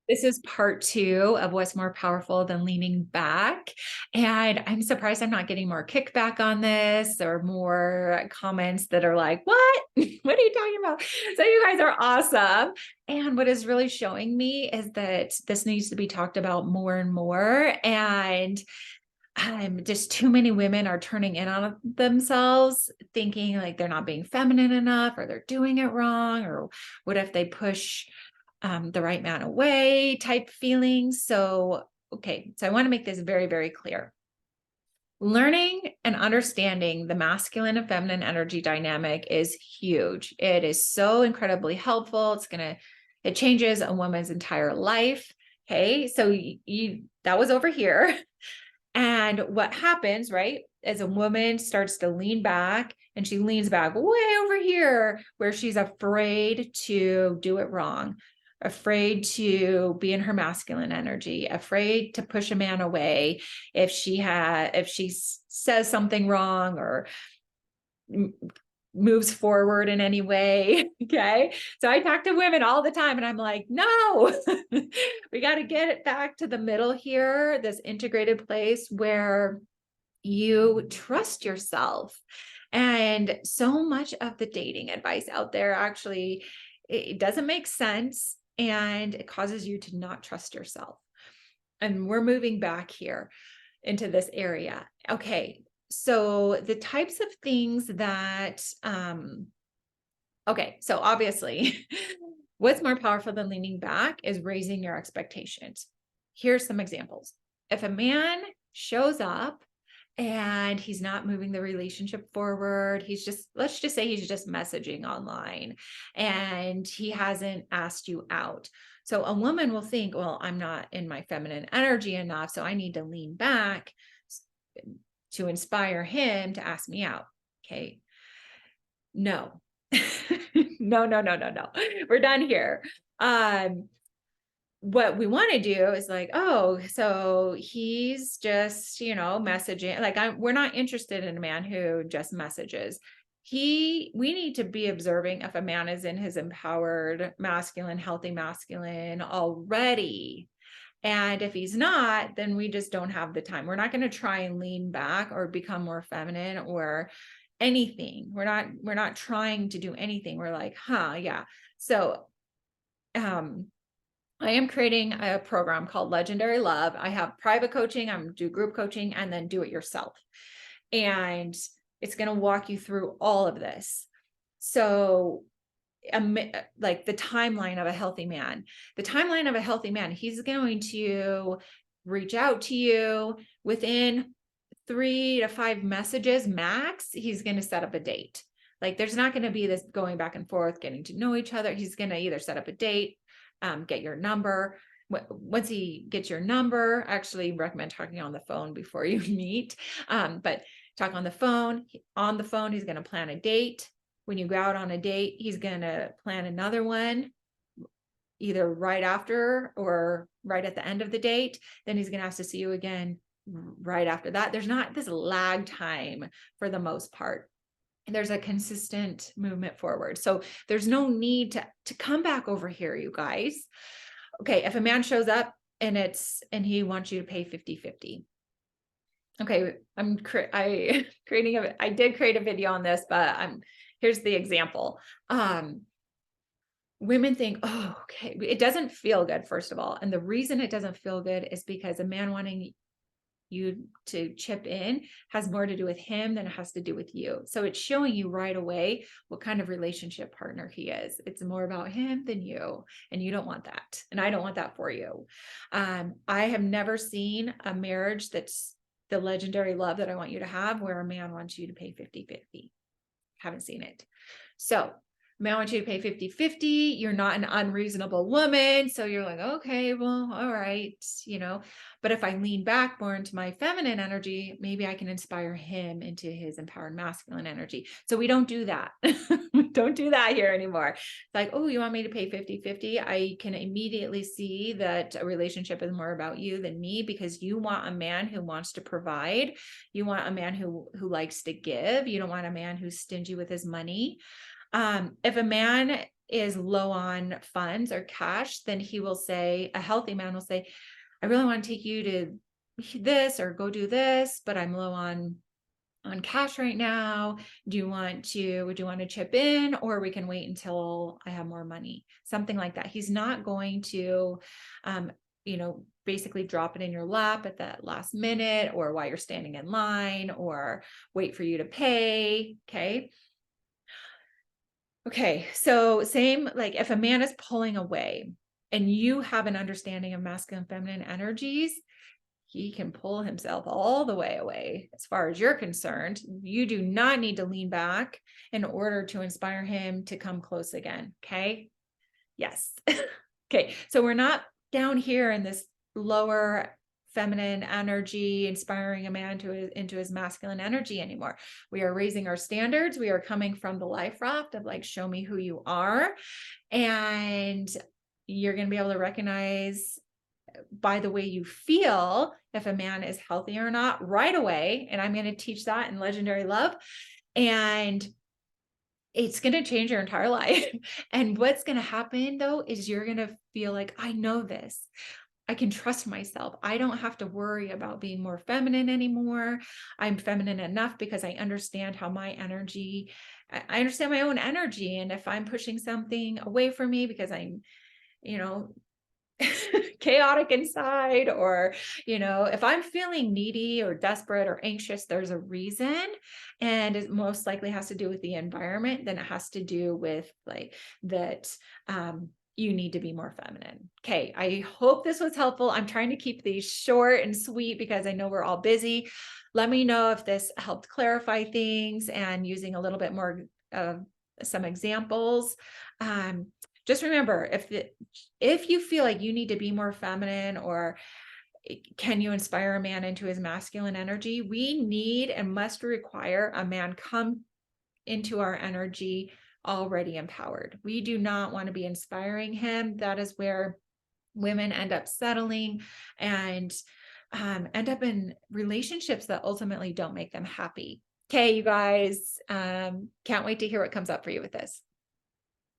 This is part 2 of what's more powerful than leaning back. And I'm surprised I'm not getting more kickback on this or more comments that are like, what? What are you talking about? So you guys are awesome. And what is really showing me is that this needs to be talked about more and more. And just too many women are turning in on themselves, thinking like they're not being feminine enough or they're doing it wrong, or what if they push the right man away type feelings. So, okay, so I want to make this very, very clear. Learning and understanding the masculine and feminine energy dynamic is huge. It is so incredibly helpful. It changes a woman's entire life. Okay, so that was over here. And what happens, right, as a woman starts to lean back and she leans back way over here where she's afraid to do it wrong, afraid to be in her masculine energy, afraid to push a man away if she says something wrong or moves forward in any way. Okay. So I talk to women all the time and I'm like, no, we got to get it back to the middle here, this integrated place where you trust yourself. And so much of the dating advice out there actually, it doesn't make sense and it causes you to not trust yourself. And we're moving back here into this area. Okay. So the types of things that, okay, so obviously, what's more powerful than leaning back is raising your expectations. Here's some examples. If a man shows up and he's not moving the relationship forward, let's just say he's just messaging online and he hasn't asked you out. So a woman will think, well, I'm not in my feminine energy enough, so I need to lean back to inspire him to ask me out. Okay. No. No. We're done here. What we want to do is like, oh, so he's just, messaging. Like we're not interested in a man who just messages. We need to be observing if a man is in his empowered masculine, healthy masculine already. And if he's not, then we just don't have the time. We're not going to try and lean back or become more feminine or anything. We're not trying to do anything. We're like, yeah. So I am creating a program called Legendary Love. I have private coaching, I'm do group coaching, and then do it yourself. And it's going to walk you through all of this. So like the timeline of a healthy man. The timeline of a healthy man, he's going to reach out to you within 3 to 5 messages max. He's going to set up a date. Like there's not going to be this going back and forth, getting to know each other. He's going to either set up a date, get your number. Once he gets your number, I actually recommend talking on the phone before you meet. But talk on the phone. On the phone, he's going to plan a date. When you go out on a date, he's going to plan another one, either right after or right at the end of the date. Then he's going to have to see you again right after that. There's not this lag time for the most part. And there's a consistent movement forward. So there's no need to come back over here, you guys. Okay, if a man shows up and he wants you to pay 50-50. Okay, I did create a video on this, but here's the example. Women think, oh, okay, it doesn't feel good, first of all. And the reason it doesn't feel good is because a man wanting you to chip in has more to do with him than it has to do with you. So it's showing you right away what kind of relationship partner he is. It's more about him than you, and you don't want that. And I don't want that for you. I have never seen a marriage that's the legendary love that I want you to have, where a man wants you to pay 50-50. Haven't seen it. So man wants you to pay 50-50. You're not an unreasonable woman. So you're like, okay, well, all right, but if I lean back more into my feminine energy, maybe I can inspire him into his empowered masculine energy. So we don't do that. We don't do that here anymore. It's like, oh, you want me to pay 50-50? I can immediately see that a relationship is more about you than me, because you want a man who wants to provide. You want a man who likes to give. You don't want a man who's stingy with his money. If a man is low on funds or cash, then he will say, a healthy man will say, I really want to take you to this or go do this, but I'm low on cash right now. Would you want to chip in, or we can wait until I have more money? Something like that. He's not going to, basically drop it in your lap at that last minute or while you're standing in line or wait for you to pay. Okay. Okay. So same, like if a man is pulling away and you have an understanding of masculine and feminine energies, he can pull himself all the way away. As far as you're concerned, you do not need to lean back in order to inspire him to come close again. Okay. Yes. Okay. So we're not down here in this lower feminine energy, inspiring a man into his masculine energy anymore. We are raising our standards. We are coming from the life raft of like, show me who you are. And you're going to be able to recognize by the way you feel if a man is healthy or not right away. And I'm going to teach that in Legendary Love. And it's going to change your entire life. And what's going to happen though, is you're going to feel like, I know this. I can trust myself. I don't have to worry about being more feminine anymore. I'm feminine enough because I understand how my energy, I understand my own energy. And if I'm pushing something away from me because I'm, you know, chaotic inside, or if I'm feeling needy or desperate or anxious, there's a reason, and it most likely has to do with the environment than it has to do with like that. You need to be more feminine. Okay, I hope this was helpful. I'm trying to keep these short and sweet because I know we're all busy. Let me know if this helped clarify things and using a little bit more of some examples. Just remember, if you feel like you need to be more feminine, or can you inspire a man into his masculine energy, we need and must require a man come into our energy already empowered. We do not want to be inspiring him. That is where women end up settling and end up in relationships that ultimately don't make them happy. Okay, you guys, can't wait to hear what comes up for you with this.